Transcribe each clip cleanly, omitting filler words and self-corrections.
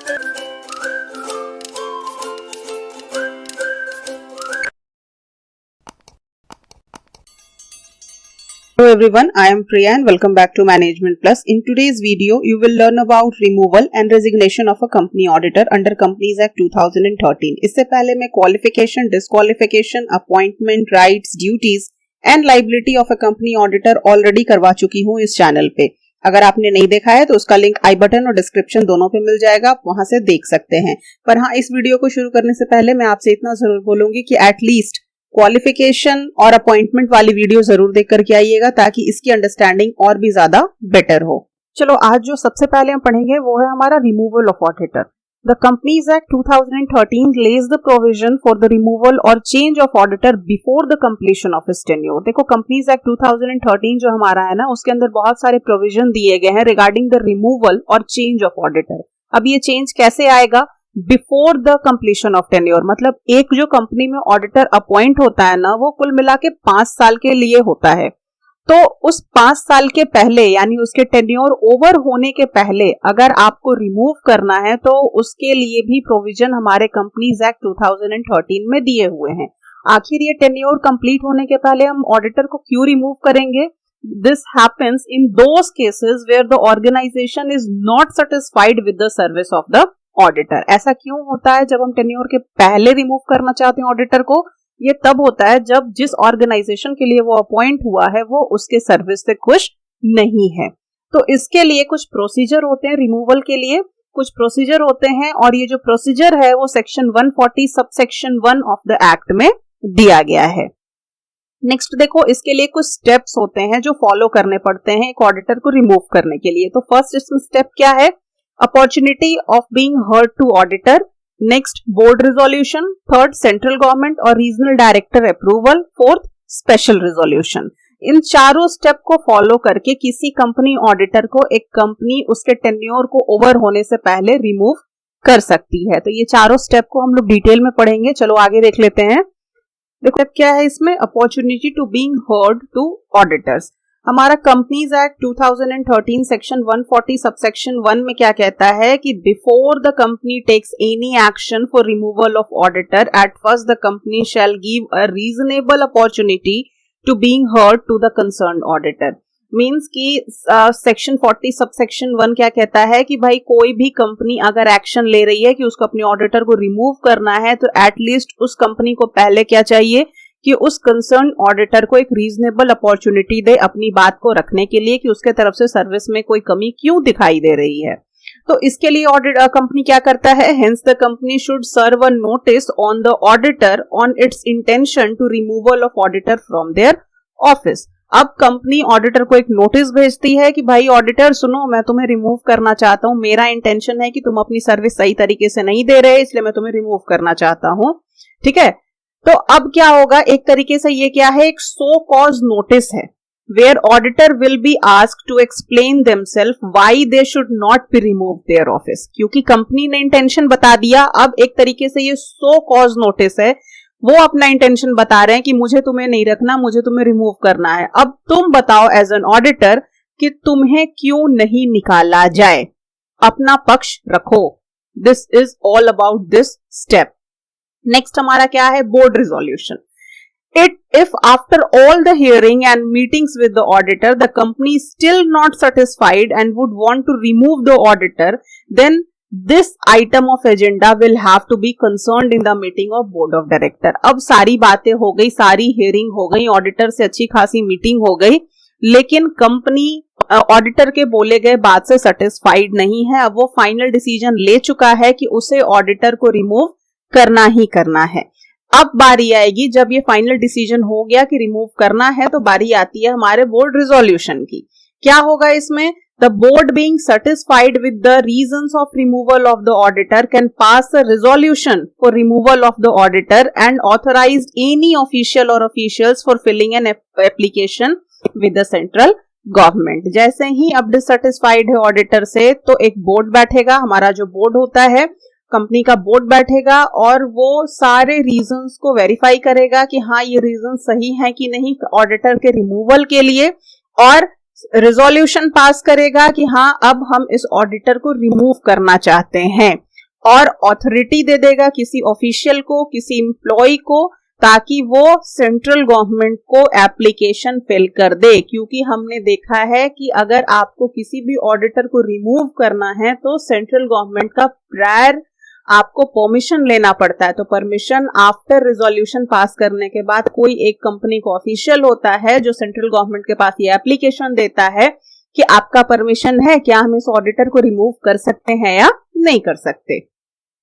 Hello everyone, I am Priya and welcome back to Management Plus. In today's video, you will learn about removal and resignation of a company auditor under Companies Act 2013. इससे पहले मैं qualification, disqualification, appointment, rights, duties and liability of a company auditor already करवा चुकी हूँ इस channel पे. अगर आपने नहीं देखा है तो उसका लिंक आई बटन और डिस्क्रिप्शन दोनों पे मिल जाएगा, आप वहां से देख सकते हैं. पर हाँ, इस वीडियो को शुरू करने से पहले मैं आपसे इतना जरूर बोलूंगी कि एटलीस्ट क्वालिफिकेशन और अपॉइंटमेंट वाली वीडियो जरूर देख करके आइएगा ताकि इसकी अंडरस्टैंडिंग और भी ज्यादा बेटर हो. चलो, आज जो सबसे पहले हम पढ़ेंगे वो है हमारा removal of auditor. The companies act 2013 lays the provision for the removal or change of auditor before the completion of his tenure. देखो, कंपनीज एक्ट 2013 जो हमारा है ना, उसके अंदर बहुत सारे प्रोविजन दिए गए हैं रिगार्डिंग द रिमूवल और चेंज ऑफ ऑडिटर. अब ये चेंज कैसे आएगा? Before the completion of tenure. मतलब एक जो कंपनी में ऑडिटर अपॉइंट होता है ना, वो कुल मिला के 5 साल के लिए होता है. तो उस 5 साल के पहले, यानी उसके टेन्योर ओवर होने के पहले अगर आपको रिमूव करना है तो उसके लिए भी प्रोविजन हमारे कंपनीज एक्ट 2013 में दिए हुए हैं. आखिर ये टेन्योर कंप्लीट होने के पहले हम ऑडिटर को क्यों रिमूव करेंगे? This happens in those cases where the organization is not satisfied with the service of the auditor. ऐसा क्यों होता है जब हम टेन्योर के पहले रिमूव करना चाहते हैं ऑडिटर को? ये तब होता है जब जिस ऑर्गेनाइजेशन के लिए वो अपॉइंट हुआ है वो उसके सर्विस से खुश नहीं है. तो इसके लिए कुछ प्रोसीजर होते हैं, रिमूवल के लिए कुछ प्रोसीजर होते हैं, और ये जो प्रोसीजर है वो section 140 subsection 1 of the act में दिया गया है. नेक्स्ट देखो, इसके लिए कुछ स्टेप्स होते हैं जो फॉलो करने पड़ते हैं एक ऑडिटर को रिमूव करने के लिए. तो फर्स्ट इसमें स्टेप क्या है? Opportunity of being heard to auditor. Next, board resolution. Third, central government और regional director approval. Fourth, special resolution. इन चारों स्टेप को फॉलो करके किसी कंपनी ऑडिटर को एक कंपनी उसके टेन्योर को ओवर होने से पहले रिमूव कर सकती है. तो ये चारों स्टेप को हम लोग डिटेल में पढ़ेंगे. चलो आगे देख लेते हैं. देखो क्या है इसमें, opportunity to being heard to auditors. हमारा कंपनीज एक्ट 2013 सेक्शन 140 सबसेक्शन 1 में क्या कहता है कि before the company takes any action for removal of auditor, at first the company shall give a reasonable opportunity to being heard to the concerned auditor. Means कि section 40 subsection 1 क्या कहता है कि भाई कोई भी कंपनी अगर एक्शन ले रही है कि उसको अपने ऑडिटर को रिमूव करना है, तो एटलीस्ट उस कंपनी को पहले क्या चाहिए कि उस कंसर्न ऑडिटर को एक रीजनेबल अपॉर्चुनिटी दे अपनी बात को रखने के लिए कि उसके तरफ से सर्विस में कोई कमी क्यों दिखाई दे रही है. तो इसके लिए ऑडिट कंपनी क्या करता है? Hence the company should serve a notice on the auditor on its intention to removal of auditor from their office. अब कंपनी ऑडिटर को एक नोटिस भेजती है कि भाई ऑडिटर सुनो, मैं तुम्हें रिमूव करना चाहता हूं, मेरा इंटेंशन है कि तुम अपनी सर्विस सही तरीके से नहीं दे रहे, इसलिए मैं तुम्हें रिमूव करना चाहता हूं. ठीक है, तो अब क्या होगा, एक तरीके से ये क्या है, एक सो कॉज नोटिस है where auditor will be asked to explain themselves why they should not be remove their office. क्योंकि कंपनी ने इंटेंशन बता दिया, अब एक तरीके से ये सो कॉज नोटिस है, वो अपना इंटेंशन बता रहे हैं कि मुझे तुम्हें नहीं रखना, मुझे तुम्हें रिमूव करना है. अब तुम बताओ एज एन ऑडिटर कि तुम्हें क्यों नहीं निकाला जाए, अपना पक्ष रखो. This is all about this step. Next हमारा क्या है? Board resolution. If after all the hearing and meetings with the auditor, the company is still not satisfied and would want to remove the auditor, then this item of agenda will have to be concerned in the meeting of board of director. अब सारी बातें हो गई, सारी hearing हो गई, auditor से अच्छी खासी मीटिंग हो गई, लेकिन कंपनी ऑडिटर के बोले गए बात से सेटिस्फाइड नहीं है. अब वो फाइनल डिसीजन ले चुका है कि उसे ऑडिटर को रिमूव करना ही करना है. अब बारी आएगी, जब ये फाइनल डिसीजन हो गया कि रिमूव करना है, तो बारी आती है हमारे बोर्ड रिजोल्यूशन की. क्या होगा इसमें? The board being satisfied with the reasons of removal of the auditor can pass a resolution for removal of the auditor and authorise any official और officials for filing an application with the central government. जैसे ही अब dissatisfied है auditor से, तो एक board बैठेगा, हमारा जो बोर्ड होता है कंपनी का बोर्ड बैठेगा और वो सारे रीजंस को वेरीफाई करेगा कि हाँ ये रीजन सही है कि नहीं ऑडिटर के रिमूवल के लिए, और रिजोल्यूशन पास करेगा कि हाँ अब हम इस ऑडिटर को रिमूव करना चाहते हैं. और ऑथोरिटी दे देगा किसी ऑफिशियल को, किसी एम्प्लॉय को, ताकि वो सेंट्रल गवर्नमेंट को एप्लीकेशन फिल कर दे। क्योंकि हमने देखा है कि अगर आपको किसी भी ऑडिटर को रिमूव करना है तो सेंट्रल गवर्नमेंट का प्रायर आपको परमिशन लेना पड़ता है। तो परमिशन आफ्टर रिजोल्यूशन पास करने के बाद कोई एक कंपनी को ऑफिशियल होता है जो सेंट्रल गवर्नमेंट के पास ये एप्लीकेशन देता है कि आपका परमिशन है, क्या हम इस ऑडिटर को रिमूव कर सकते हैं या नहीं कर सकते।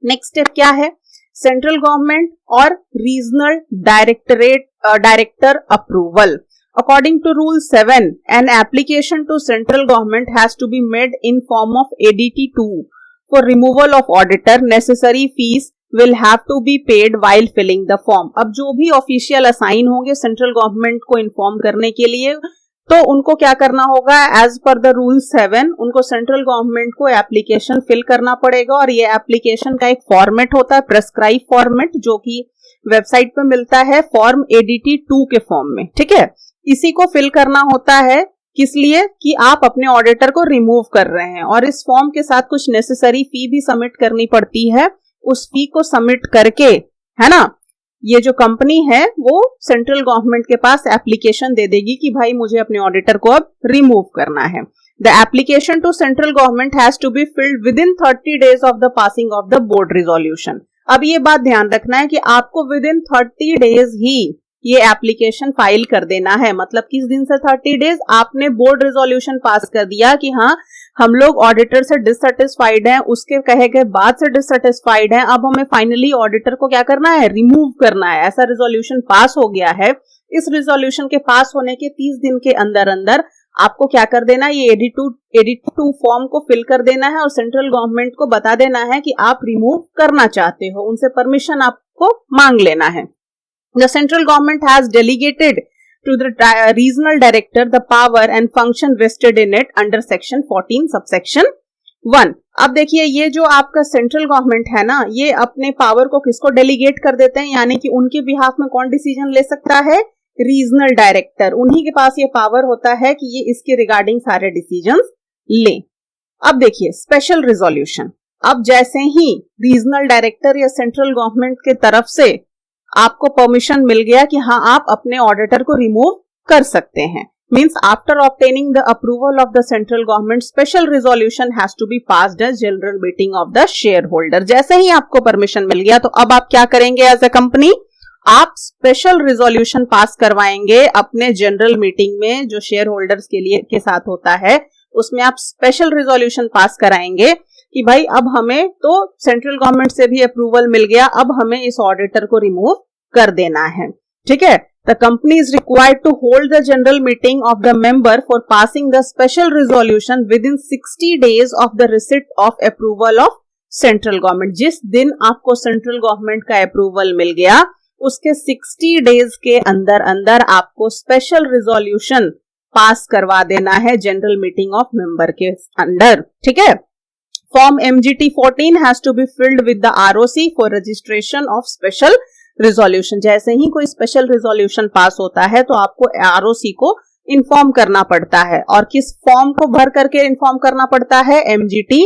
नेक्स्ट स्टेप क्या है, सेंट्रल गवर्नमेंट और regional director approval. According to Rule 7, an application to central government has to be made in form of ADT2 for removal of auditor. Necessary fees will have to be paid while filling the form. अब जो भी official assign होंगे central government को inform करने के लिए, तो उनको क्या करना होगा, एज पर द रूल 7 उनको सेंट्रल गवर्नमेंट को एप्लीकेशन फिल करना पड़ेगा। और ये एप्लीकेशन का एक फॉर्मेट होता है, प्रेस्क्राइब फॉर्मेट, जो कि वेबसाइट पे मिलता है फॉर्म ADT2 के फॉर्म में। ठीक है, इसी को फिल करना होता है, किस लिए, कि आप अपने ऑडिटर को रिमूव कर रहे हैं। और इस फॉर्म के साथ कुछ नेसेसरी फी भी सबमिट करनी पड़ती है। उस फी को सबमिट करके, है ना, ये जो कंपनी है वो सेंट्रल गवर्नमेंट के पास एप्लीकेशन दे देगी कि भाई मुझे अपने ऑडिटर को अब रिमूव करना है। The application to central government has to be filed within 30 days of the passing of the board resolution. अब ये बात ध्यान रखना है कि आपको विद इन 30 days ही ये एप्लीकेशन फाइल कर देना है। मतलब किस दिन से 30 days, आपने बोर्ड रिजोल्यूशन पास कर दिया कि हाँ हम लोग ऑडिटर से डिससेटिस्फाइड हैं, उसके कहे गए बाद से डिससेटिस्फाइड हैं, अब हमें फाइनली ऑडिटर को क्या करना है, रिमूव करना है। ऐसा रिजोल्यूशन पास हो गया है। इस रिजोल्यूशन के पास होने के 30 दिन के अंदर अंदर आपको क्या कर देना है, ये ADT2 फॉर्म को फिल कर देना है और सेंट्रल गवर्नमेंट को बता देना है कि आप रिमूव करना चाहते हो, उनसे परमिशन आपको मांग लेना है। The central government has delegated to the regional director the power and function vested in it under section 14 subsection 1। अब देखिए ये जो आपका सेंट्रल गवर्नमेंट है ना, ये अपने पावर को किसको डेलीगेट कर देते हैं, यानी कि उनके बिहाफ में कौन डिसीजन ले सकता है, रीजनल डायरेक्टर। उन्हीं के पास ये पावर होता है कि ये इसके रिगार्डिंग सारे डिसीजंस ले। अब देखिए स्पेशल रिजोल्यूशन, अब जैसे ही रीजनल डायरेक्टर या सेंट्रल गवर्नमेंट के तरफ से आपको परमिशन मिल गया कि हाँ आप अपने ऑडिटर को रिमूव कर सकते हैं, means after obtaining the approval of the central government special resolution has to be passed as general meeting of the shareholder. जैसे ही आपको परमिशन मिल गया तो अब आप क्या करेंगे, एज अ कंपनी आप स्पेशल रिजोल्यूशन पास करवाएंगे अपने जनरल मीटिंग में, जो शेयर होल्डर्स के लिए के साथ होता है, उसमें आप स्पेशल रिजोल्यूशन पास कराएंगे कि भाई अब हमें तो सेंट्रल गवर्नमेंट से भी अप्रूवल मिल गया, अब हमें इस ऑडिटर को रिमूव कर देना है। ठीक है, the company is required to hold the general meeting of the member for passing the special resolution within 60 days of the receipt of approval of central government. जिस दिन आपको सेंट्रल गवर्नमेंट का approval मिल गया उसके 60 days के अंदर अंदर आपको स्पेशल रिजोल्यूशन पास करवा देना है जनरल मीटिंग ऑफ मेंबर के अंदर। ठीक है, form MGT 14 has to be filed with the ROC for registration of special resolution. जैसे ही कोई स्पेशल रिजोल्यूशन पास होता है तो आपको ROC को इन्फॉर्म करना पड़ता है, और किस फॉर्म को भर करके इन्फॉर्म करना पड़ता है, MGT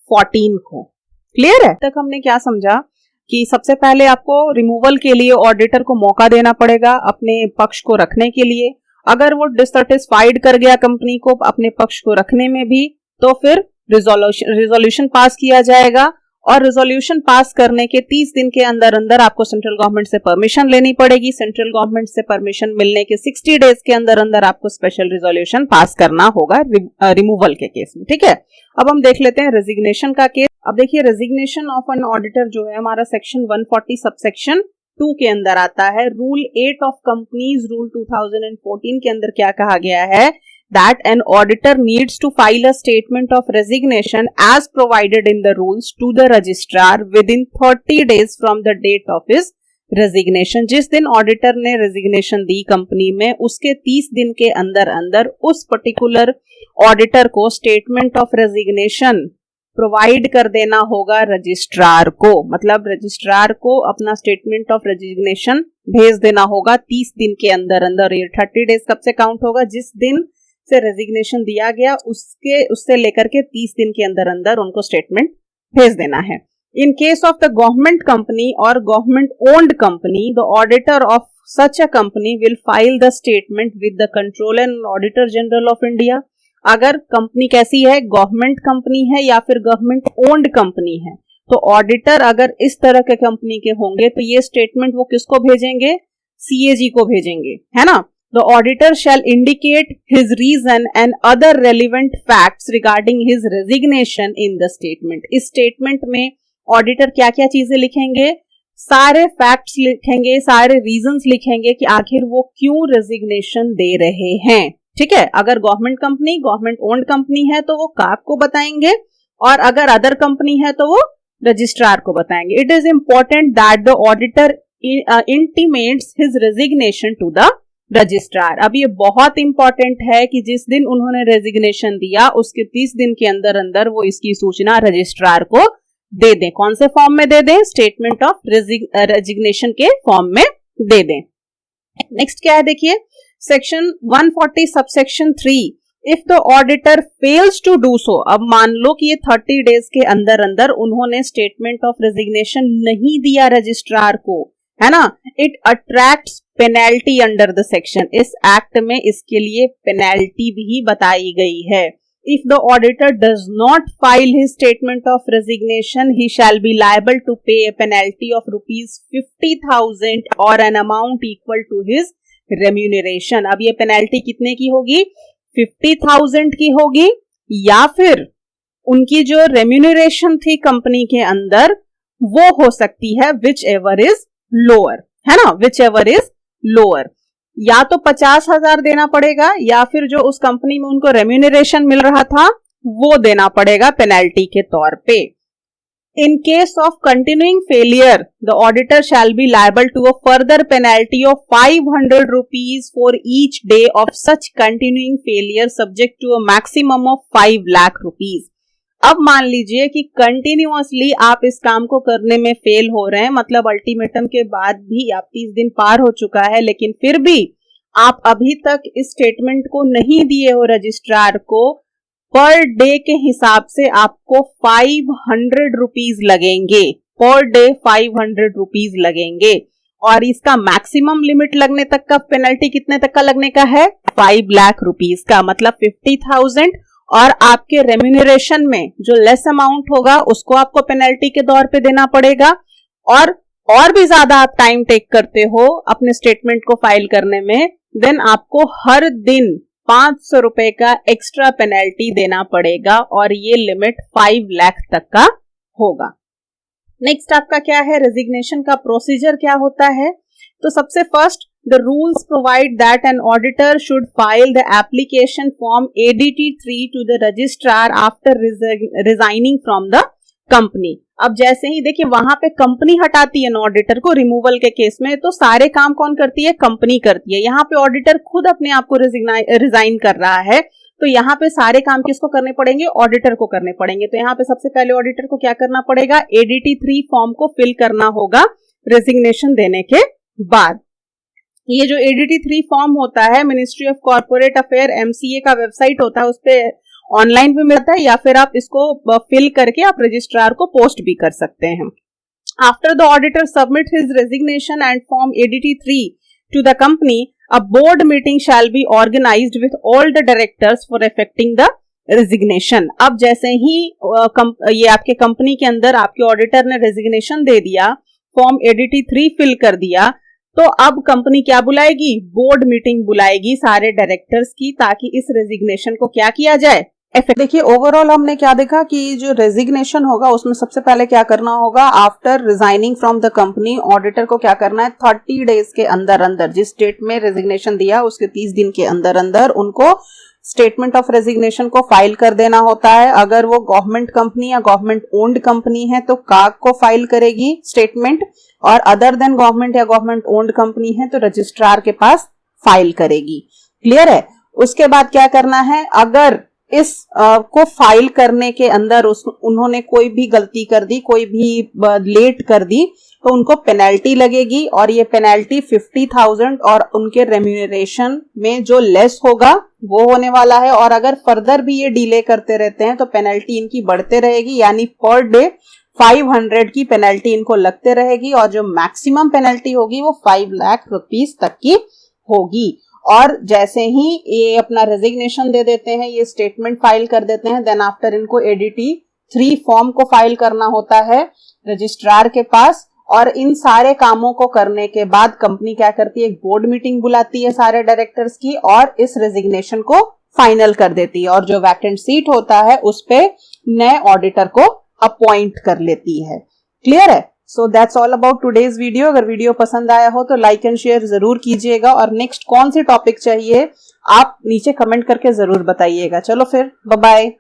14 को। क्लियर है? तक हमने क्या समझा कि सबसे पहले आपको रिमूवल के लिए ऑडिटर को मौका देना पड़ेगा अपने पक्ष को रखने के लिए। अगर वो डिससेटिस्फाइड कर गया कंपनी को अपने पक्ष को रखने में भी, तो फिर रिजोल्यूशन पास किया जाएगा, और रिजोल्यूशन पास करने के 30 दिन के अंदर अंदर आपको सेंट्रल गवर्नमेंट से परमिशन लेनी पड़ेगी। सेंट्रल गवर्नमेंट से परमिशन मिलने के 60 days के अंदर अंदर आपको स्पेशल रिजोल्यूशन पास करना होगा रिमूवल के केस में। ठीक है, अब हम देख लेते हैं रेजिग्नेशन का केस। अब देखिए रेजिग्नेशन ऑफ एन ऑडिटर जो है हमारा सेक्शन 140 सबसेक्शन 2 के अंदर आता है। रूल 8 ऑफ कंपनीज रूल 2014 के अंदर क्या कहा गया है, that an auditor needs to file a statement of resignation as provided in the rules to the registrar within 30 days from the date of his resignation। जिस दिन ऑडिटर ने resignation दी company में, उसके 30 दिन के अंदर अंदर उस पर्टिकुलर ऑडिटर को स्टेटमेंट ऑफ रेजिग्नेशन प्रोवाइड कर देना होगा रजिस्ट्रार को। मतलब रजिस्ट्रार को अपना स्टेटमेंट ऑफ रेजिग्नेशन भेज देना होगा 30 दिन के अंदर अंदर। ये 30 डेज कब से काउंट होगा, जिस दिन से रेजिग्नेशन दिया गया उससे लेकर के 30 दिन के अंदर अंदर उनको स्टेटमेंट भेज देना है। In case of the government company or government owned company, the auditor of such a company will file the statement with the Controller and Auditor General of India. अगर कंपनी कैसी है, गवर्नमेंट कंपनी है या फिर government owned company है, तो auditor अगर इस तरह के कंपनी के होंगे तो ये स्टेटमेंट वो किसको भेजेंगे, CAG को भेजेंगे, है ना. The auditor shall indicate his reason and other relevant facts regarding his resignation in the statement. इस स्टेटमेंट में ऑडिटर क्या क्या चीजें लिखेंगे, सारे फैक्ट्स लिखेंगे, सारे रीजंस लिखेंगे कि आखिर वो क्यों रेजिग्नेशन दे रहे हैं. ठीक है. अगर government company, government owned company है तो वो काप को बताएंगे, और अगर अदर कंपनी है तो वो रजिस्ट्रार को बताएंगे. It is important that the auditor intimates his resignation to the registrar. अब ये बहुत इंपॉर्टेंट है कि जिस दिन उन्होंने रेजिग्नेशन दिया उसके 30 दिन के अंदर अंदर वो इसकी सूचना रजिस्ट्रार को दे दें. कौन से फॉर्म में दे दें, स्टेटमेंट ऑफ रेजिग्नेशन के फॉर्म में दे दें. नेक्स्ट क्या है देखिए, section 140 subsection 3. If the auditor fails to do so, अब मान लो कि ये 30 डेज के अंदर अंदर उन्होंने स्टेटमेंट ऑफ रेजिग्नेशन नहीं दिया रजिस्ट्रार को, है ना, it attracts penalty under the section. इस एक्ट में इसके लिए पेनल्टी भी बताई गई है. If the auditor does not file his statement of resignation, he shall be liable to pay a penalty of rupees 50,000 or an amount equal to his remuneration. अब ये पेनल्टी कितने की होगी, 50,000 की होगी, या फिर उनकी जो रेम्यूनरेशन थी कंपनी के अंदर वो हो सकती है विच एवर इज लोअर, है ना, विच एवर इज लोअर. या तो 50,000 देना पड़ेगा या फिर जो उस कंपनी में उनको रेम्यूनरेशन मिल रहा था वो देना पड़ेगा पेनल्टी के तौर पे. In case of continuing failure the auditor shall be liable to a further penalty of 500 rupees for each day of such continuing failure subject to a maximum of 5 lakh rupees. अब मान लीजिए कि कंटिन्यूअसली आप इस काम को करने में फेल हो रहे हैं, मतलब अल्टीमेटम के बाद भी आप 30 दिन पार हो चुका है लेकिन फिर भी आप अभी तक इस स्टेटमेंट को नहीं दिए हो रजिस्ट्रार को, पर डे के हिसाब से आपको 500 रुपीज लगेंगे, पर डे 500 रुपीज लगेंगे. और इसका मैक्सिमम लिमिट लगने तक का पेनल्टी कितने तक का लगने का है, 5 लाख रुपीज का, मतलब 50,000. और आपके रेम्यूनरेशन में जो लेस अमाउंट होगा उसको आपको पेनल्टी के तौर पे देना पड़ेगा. और भी ज्यादा आप टाइम टेक करते हो अपने स्टेटमेंट को फाइल करने में, देन आपको हर दिन 500 रुपए का एक्स्ट्रा पेनल्टी देना पड़ेगा, और ये लिमिट 5 लाख तक का होगा. नेक्स्ट आपका क्या है, रेजिग्नेशन का प्रोसीजर क्या होता है. तो सबसे first, the rules provide that an auditor should file the application form ADT3 to the registrar after resigning from the company. अब जैसे ही देखिए वहां पे कंपनी हटाती है ना ऑडिटर को रिमूवल के केस में, तो सारे काम कौन करती है, कंपनी करती है. यहाँ पे ऑडिटर खुद अपने आप को रिजाइन कर रहा है, तो यहाँ पे सारे काम किसको करने पड़ेंगे, ऑडिटर को करने पड़ेंगे. तो यहाँ पे सबसे पहले ऑडिटर को क्या करना पड़ेगा, ADT3 फॉर्म को फिल करना होगा रेजिग्नेशन देने के बाद. ये जो ADT3 फॉर्म होता है ministry of corporate affair MCA का वेबसाइट होता है, उस पे ऑनलाइन भी मिलता है, या फिर आप इसको फिल करके आप रजिस्ट्रार को पोस्ट भी कर सकते हैं. After the auditor submit his resignation and form ADT3 to the company, a board meeting shall be organised with all the directors for effecting the resignation. अब जैसे ही ये आपके कंपनी के अंदर आपके ऑडिटर ने रेजिग्नेशन दे दिया, फॉर्म ADT3 फिल कर दिया, तो अब कंपनी क्या बुलाएगी, बोर्ड मीटिंग बुलाएगी सारे डायरेक्टर्स की, ताकि इस रेजिग्नेशन को क्या किया जाए, इफेक्ट. देखिए ओवरऑल हमने क्या देखा कि जो रेजिग्नेशन होगा उसमें सबसे पहले क्या करना होगा, after resigning from the company auditor को क्या करना है, 30 डेज के अंदर अंदर, जिस डेट में रेजिग्नेशन दिया उसके 30 दिन के अंदर अंदर उनको स्टेटमेंट ऑफ रेजिग्नेशन को फाइल कर देना होता है. अगर वो गवर्नमेंट कंपनी या गवर्नमेंट ओन्ड कंपनी है तो काग को फाइल करेगी स्टेटमेंट, और अदर देन गवर्नमेंट या गवर्नमेंट ओन्ड कंपनी है तो रजिस्ट्रार के पास फाइल करेगी. क्लियर है. उसके बाद क्या करना है, अगर इस को फाइल करने के अंदर उन्होंने कोई भी गलती कर दी, कोई भी लेट कर दी, तो उनको पेनल्टी लगेगी, और ये पेनल्टी 50,000 और उनके रेम्यूनरेशन में जो लेस होगा वो होने वाला है. और अगर फर्दर भी ये डिले करते रहते हैं तो पेनल्टी इनकी बढ़ते रहेगी, यानी पर डे 500 की पेनल्टी इनको लगते रहेगी और जो मैक्सिमम पेनल्टी होगी वो 5 लाख रुपीस तक की होगी। और जैसे ही ये अपना रेजिग्नेशन दे देते हैं, ये स्टेटमेंट फाइल कर देते हैं, देन आफ्टर इनको ADT 3 फॉर्म को फाइल करना होता है रजिस्ट्रार के पास। और इन सारे कामों को करने के बाद कंपनी क्या करती है, एक बोर्ड मीटिंग बुलाती है सारे डायरेक्टर्स की और इस रेजिग्नेशन को फाइनल कर देती है और जो वैकेंट सीट होता है उस पे नए ऑडिटर को अपॉइंट कर लेती है। क्लियर है? So that's all about today's video. अगर वीडियो पसंद आया हो तो लाइक एंड शेयर जरूर कीजिएगा और नेक्स्ट कौन सी टॉपिक चाहिए आप नीचे कमेंट करके जरूर बताइएगा। चलो फिर, बाय बाय।